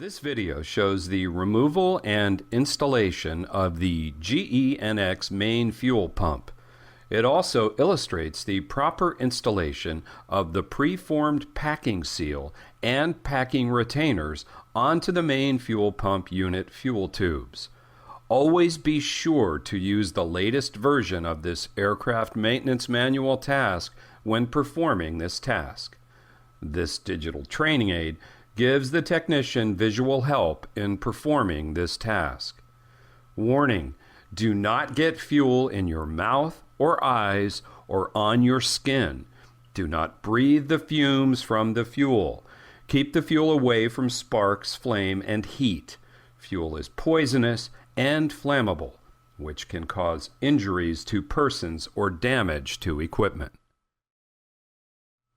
This video shows the removal and installation of the GEnx main fuel pump. It also illustrates the proper installation of the preformed packing seal and packing retainers onto the main fuel pump unit fuel tubes. Always be sure to use the latest version of this aircraft maintenance manual task when performing this task. This digital training aid gives the technician visual help in performing this task. Warning: do not get fuel in your mouth or eyes or on your skin. Do not breathe the fumes from the fuel. Keep the fuel away from sparks, flame, and heat. Fuel is poisonous and flammable, which can cause injuries to persons or damage to equipment.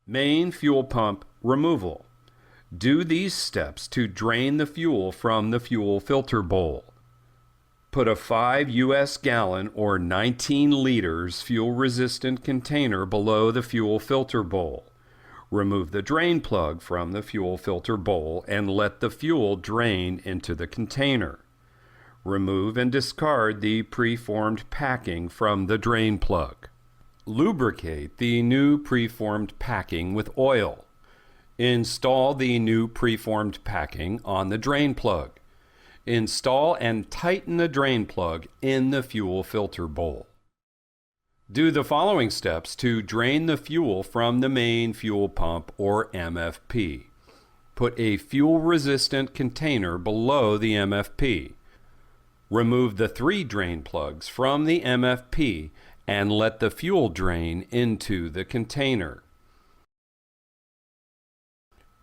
Main fuel pump removal. Do these steps to drain the fuel from the fuel filter bowl. Put a 5 US gallon or 19 liters fuel-resistant container below the fuel filter bowl. Remove the drain plug from the fuel filter bowl and let the fuel drain into the container. Remove and discard the preformed packing from the drain plug. Lubricate the new preformed packing with oil. Install the new preformed packing on the drain plug. Install and tighten the drain plug in the fuel filter bowl. Do the following steps to drain the fuel from the main fuel pump or MFP. Put a fuel-resistant container below the MFP. Remove the 3 drain plugs from the MFP and let the fuel drain into the container.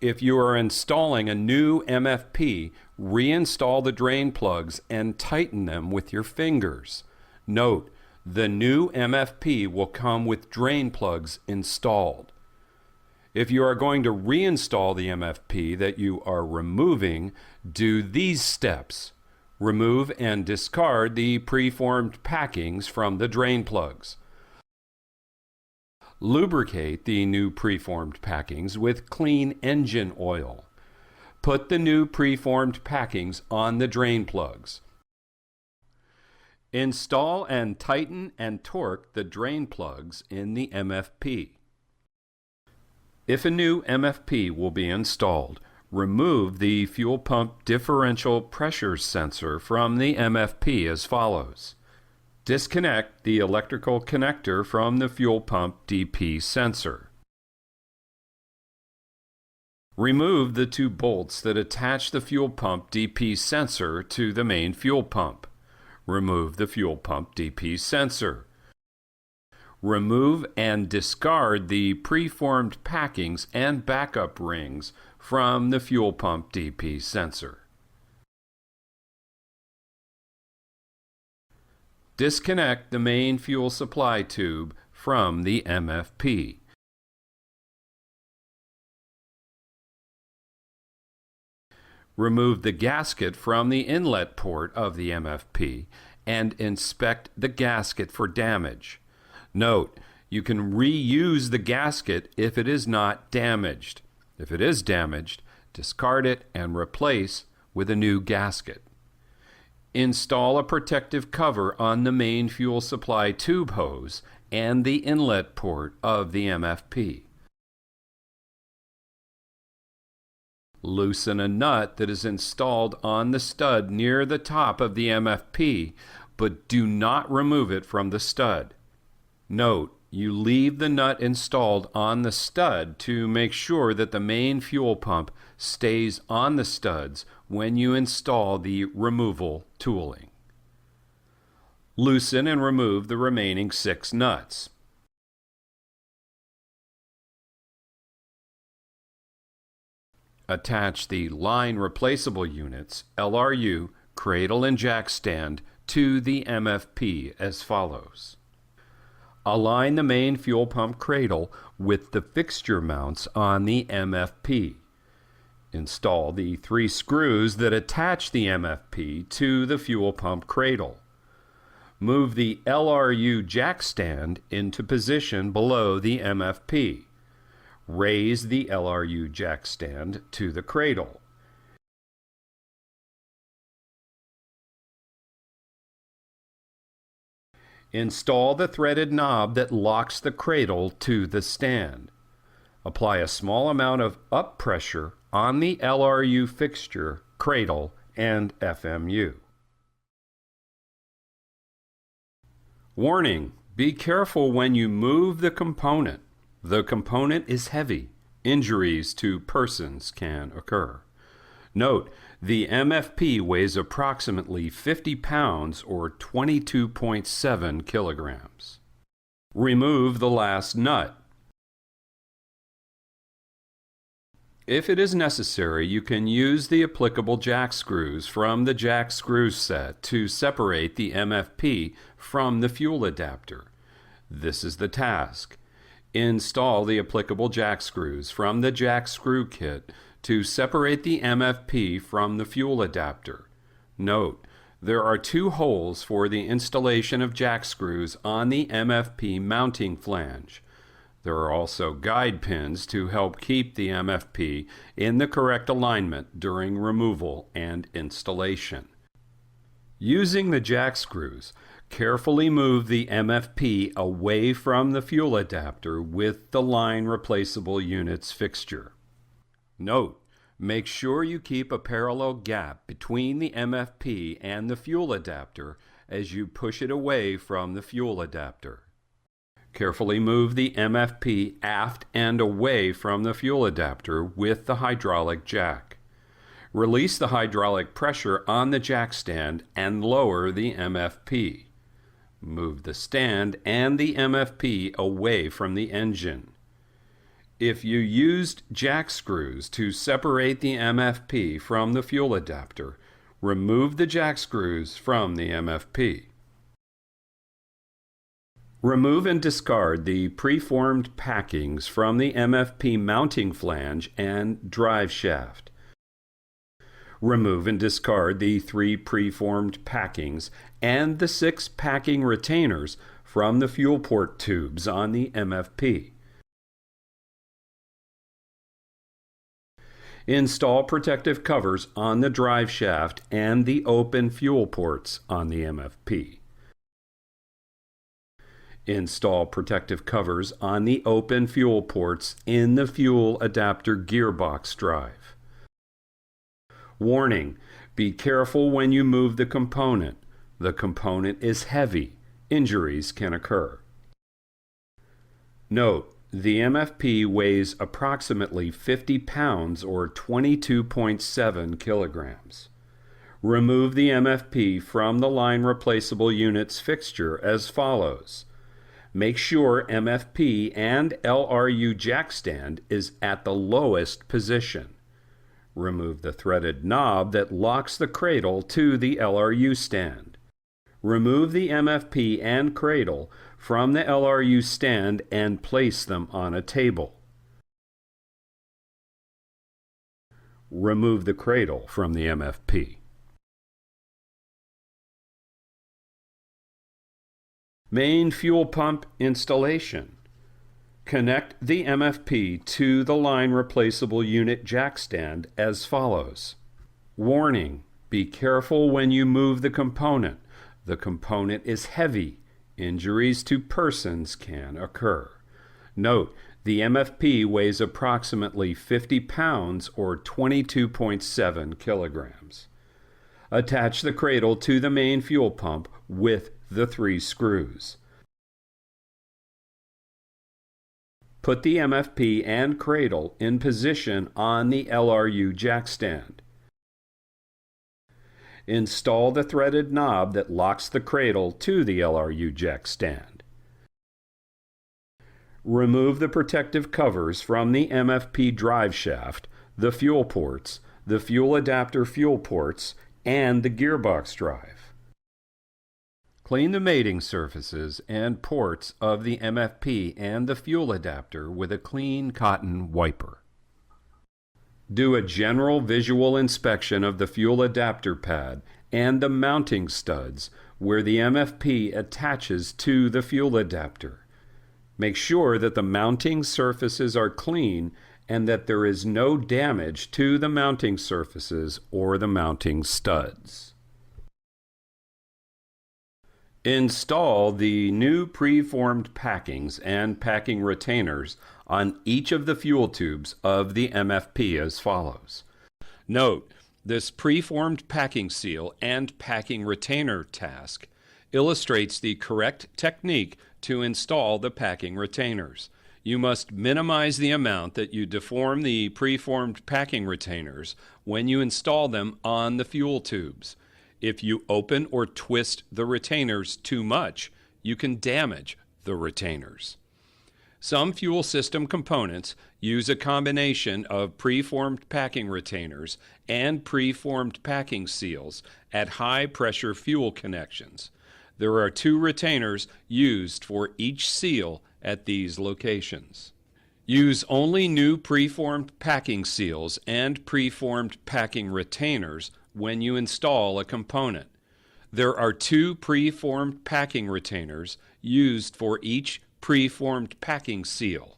If you are installing a new MFP, reinstall the drain plugs and tighten them with your fingers. Note: the new MFP will come with drain plugs installed. If you are going to reinstall the MFP that you are removing, do these steps. Remove and discard the preformed packings from the drain plugs. Lubricate the new preformed packings with clean engine oil. Put the new preformed packings on the drain plugs. Install and tighten and torque the drain plugs in the MFP. If a new MFP will be installed, remove the fuel pump differential pressure sensor from the MFP as follows. Disconnect the electrical connector from the fuel pump DP sensor. Remove the 2 bolts that attach the fuel pump DP sensor to the main fuel pump. Remove the fuel pump DP sensor. Remove and discard the preformed packings and backup rings from the fuel pump DP sensor. Disconnect the main fuel supply tube from the MFP. Remove the gasket from the inlet port of the MFP and inspect the gasket for damage. Note: you can reuse the gasket if it is not damaged. If it is damaged, discard it and replace with a new gasket. Install a protective cover on the main fuel supply tube hose and the inlet port of the MFP. Loosen a nut that is installed on the stud near the top of the MFP, but do not remove it from the stud. Note: you leave the nut installed on the stud to make sure that the main fuel pump stays on the studs when you install the removal tooling. Loosen and remove the remaining 6 nuts. Attach the line replaceable units, LRU, cradle and jack stand to the MFP as follows. Align the main fuel pump cradle with the fixture mounts on the MFP. Install the 3 screws that attach the MFP to the fuel pump cradle. Move the LRU jack stand into position below the MFP. Raise the LRU jack stand to the cradle. Install the threaded knob that locks the cradle to the stand. Apply a small amount of up pressure on the LRU fixture, cradle, and FMU. Warning: be careful when you move the component. The component is heavy. Injuries to persons can occur. Note: the MFP weighs approximately 50 pounds or 22.7 kilograms. Remove the last nut. If it is necessary, you can use the applicable jack screws from the jack screw set to separate the MFP from the fuel adapter. This is the task. Install the applicable jack screws from the jack screw kit to separate the MFP from the fuel adapter. Note: there are 2 holes for the installation of jack screws on the MFP mounting flange. There are also guide pins to help keep the MFP in the correct alignment during removal and installation. Using the jack screws, carefully move the MFP away from the fuel adapter with the line replaceable units fixture. Note: make sure you keep a parallel gap between the MFP and the fuel adapter as you push it away from the fuel adapter. Carefully move the MFP aft and away from the fuel adapter with the hydraulic jack. Release the hydraulic pressure on the jack stand and lower the MFP. Move the stand and the MFP away from the engine. If you used jack screws to separate the MFP from the fuel adapter, remove the jack screws from the MFP. Remove and discard the preformed packings from the MFP mounting flange and drive shaft. Remove and discard the 3 preformed packings and the 6 packing retainers from the fuel port tubes on the MFP. Install protective covers on the drive shaft and the open fuel ports on the MFP. Install protective covers on the open fuel ports in the fuel adapter gearbox drive. Warning: be careful when you move the component. The component is heavy. Injuries can occur. Note: the MFP weighs approximately 50 pounds or 22.7 kilograms. Remove the MFP from the line replaceable units fixture as follows. Make sure MFP and LRU jack stand is at the lowest position. Remove the threaded knob that locks the cradle to the LRU stand. Remove the MFP and cradle from the LRU stand and place them on a table. Remove the cradle from the MFP. Main fuel pump installation. Connect the MFP to the line replaceable unit jack stand as follows. Warning: be careful when you move the component. The component is heavy. Injuries to persons can occur. Note: the MFP weighs approximately 50 pounds or 22.7 kilograms. Attach the cradle to the main fuel pump with the 3 screws. Put the MFP and cradle in position on the LRU jack stand. Install the threaded knob that locks the cradle to the LRU jack stand. Remove the protective covers from the MFP drive shaft, the fuel ports, the fuel adapter fuel ports, and the gearbox drive. Clean the mating surfaces and ports of the MFP and the fuel adapter with a clean cotton wiper. Do a general visual inspection of the fuel adapter pad and the mounting studs where the MFP attaches to the fuel adapter. Make sure that the mounting surfaces are clean and that there is no damage to the mounting surfaces or the mounting studs. Install the new preformed packings and packing retainers on each of the fuel tubes of the MFP as follows. Note, this preformed packing seal and packing retainer task illustrates the correct technique to install the packing retainers. You must minimize the amount that you deform the preformed packing retainers when you install them on the fuel tubes. If you open or twist the retainers too much, you can damage the retainers. Some fuel system components use a combination of preformed packing retainers and preformed packing seals at high-pressure fuel connections. There are 2 retainers used for each seal at these locations. Use only new preformed packing seals and preformed packing retainers when you install a component. There are 2 preformed packing retainers used for each preformed packing seal.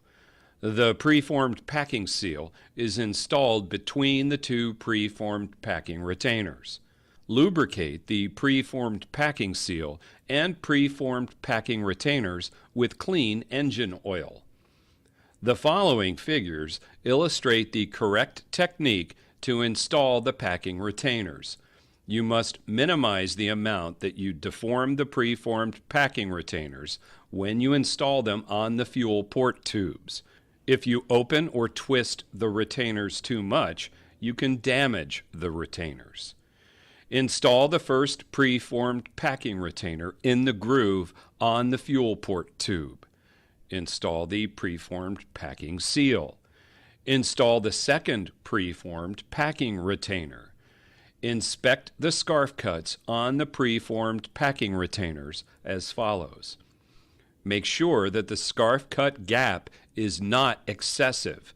The preformed packing seal is installed between the 2 preformed packing retainers. Lubricate the preformed packing seal and preformed packing retainers with clean engine oil. The following figures illustrate the correct technique to install the packing retainers. You must minimize the amount that you deform the preformed packing retainers when you install them on the fuel port tubes. If you open or twist the retainers too much, you can damage the retainers. Install the first preformed packing retainer in the groove on the fuel port tube. Install the preformed packing seal. Install the second preformed packing retainer. Inspect the scarf cuts on the preformed packing retainers as follows. Make sure that the scarf cut gap is not excessive.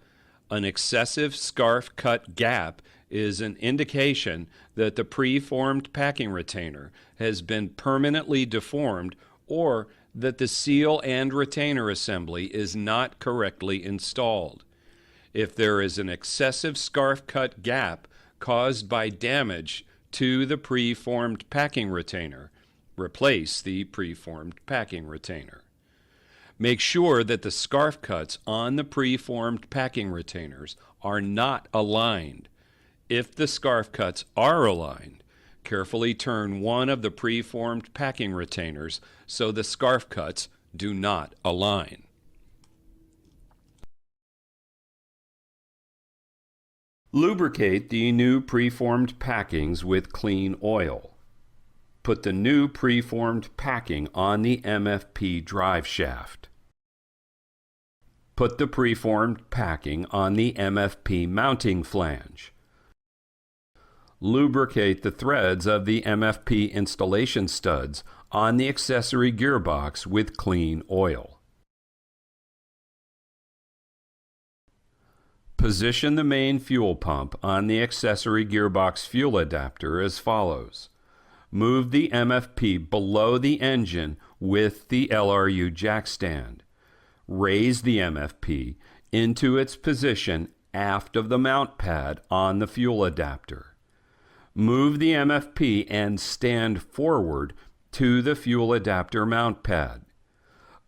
An excessive scarf cut gap is an indication that the preformed packing retainer has been permanently deformed or that the seal and retainer assembly is not correctly installed. If there is an excessive scarf cut gap caused by damage to the preformed packing retainer, replace the preformed packing retainer. Make sure that the scarf cuts on the preformed packing retainers are not aligned. If the scarf cuts are aligned, carefully turn one of the preformed packing retainers so the scarf cuts do not align. Lubricate the new preformed packings with clean oil. Put the new preformed packing on the MFP drive shaft. Put the preformed packing on the MFP mounting flange. Lubricate the threads of the MFP installation studs on the accessory gearbox with clean oil. Position the main fuel pump on the accessory gearbox fuel adapter as follows. Move the MFP below the engine with the LRU jack stand. Raise the MFP into its position aft of the mount pad on the fuel adapter. Move the MFP and stand forward to the fuel adapter mount pad.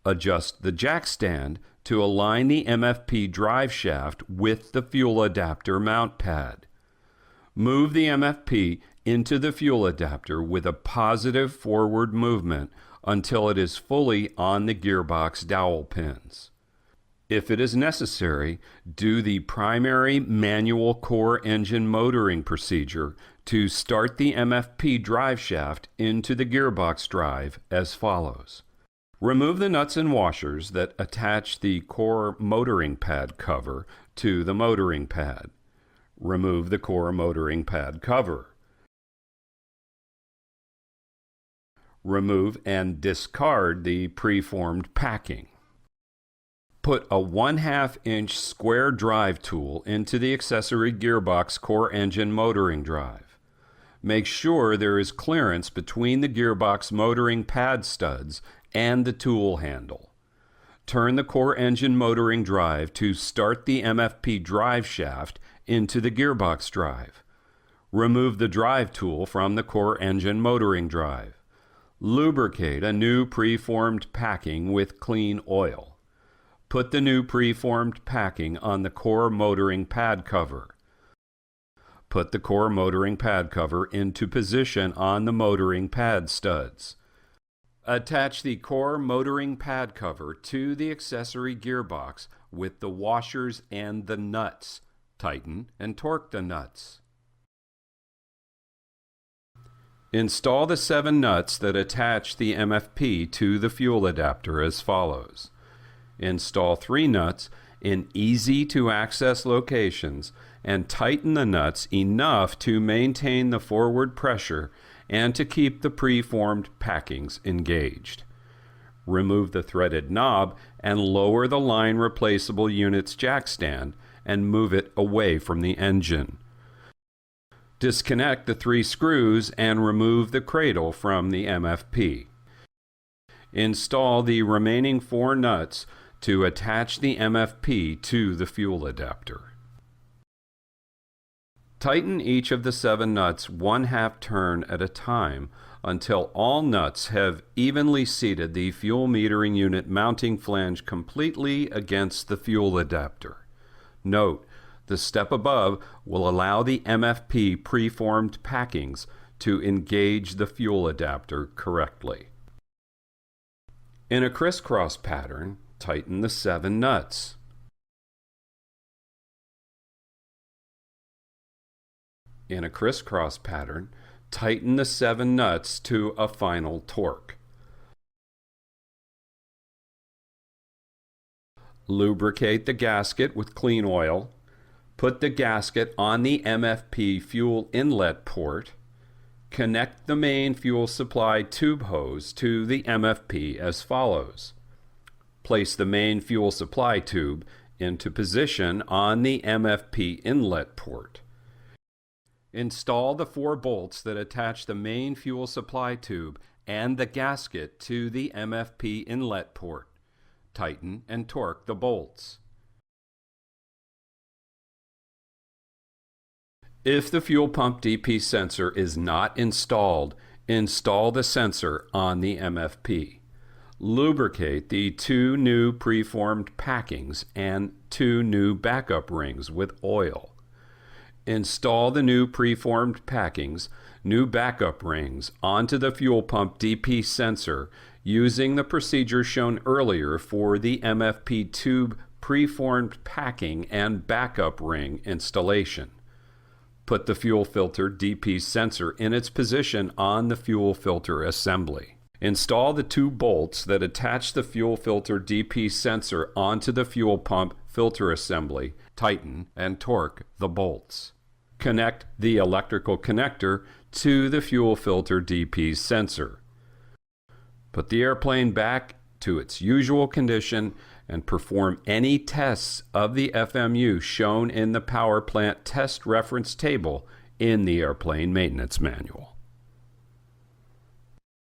Adjust the jack stand to align the MFP drive shaft with the fuel adapter mount pad. Move the MFP into the fuel adapter with a positive forward movement until it is fully on the gearbox dowel pins. If it is necessary, do the primary manual core engine motoring procedure to start the MFP drive shaft into the gearbox drive as follows. Remove the nuts and washers that attach the core motoring pad cover to the motoring pad. Remove the core motoring pad cover. Remove and discard the preformed packing. Put a 1/2 inch square drive tool into the accessory gearbox core engine motoring drive. Make sure there is clearance between the gearbox motoring pad studs and the tool handle. Turn the core engine motoring drive to start the MFP drive shaft into the gearbox drive. Remove the drive tool from the core engine motoring drive. Lubricate a new preformed packing with clean oil. Put the new preformed packing on the core motoring pad cover. Put the core motoring pad cover into position on the motoring pad studs. Attach the core motoring pad cover to the accessory gearbox with the washers and the nuts. Tighten and torque the nuts. Install the 7 nuts that attach the MFP to the fuel adapter as follows. Install 3 nuts in easy-to-access locations and tighten the nuts enough to maintain the forward pressure and to keep the preformed packings engaged. Remove the threaded knob and lower the line replaceable unit's jack stand and move it away from the engine. Disconnect the 3 screws and remove the cradle from the MFP. Install the remaining 4 nuts to attach the MFP to the fuel adapter. Tighten each of the 7 nuts 1/2 turn at a time until all nuts have evenly seated the fuel metering unit mounting flange completely against the fuel adapter. Note, the step above will allow the MFP preformed packings to engage the fuel adapter correctly. In a crisscross pattern, tighten the 7 nuts. In a crisscross pattern, tighten the 7 nuts to a final torque. Lubricate the gasket with clean oil. Put the gasket on the MFP fuel inlet port. Connect the main fuel supply tube hose to the MFP as follows. Place the main fuel supply tube into position on the MFP inlet port. Install the 4 bolts that attach the main fuel supply tube and the gasket to the MFP inlet port. Tighten and torque the bolts. If the fuel pump DP sensor is not installed, install the sensor on the MFP. Lubricate the 2 new preformed packings and 2 new backup rings with oil. Install the new preformed packings, new backup rings onto the fuel pump DP sensor using the procedure shown earlier for the MFP tube preformed packing and backup ring installation. Put the fuel filter DP sensor in its position on the fuel filter assembly. Install the 2 bolts that attach the fuel filter DP sensor onto the fuel pump filter assembly. Tighten and torque the bolts. Connect the electrical connector to the fuel filter DP sensor. Put the airplane back to its usual condition and perform any tests of the FMU shown in the power plant test reference table in the airplane maintenance manual.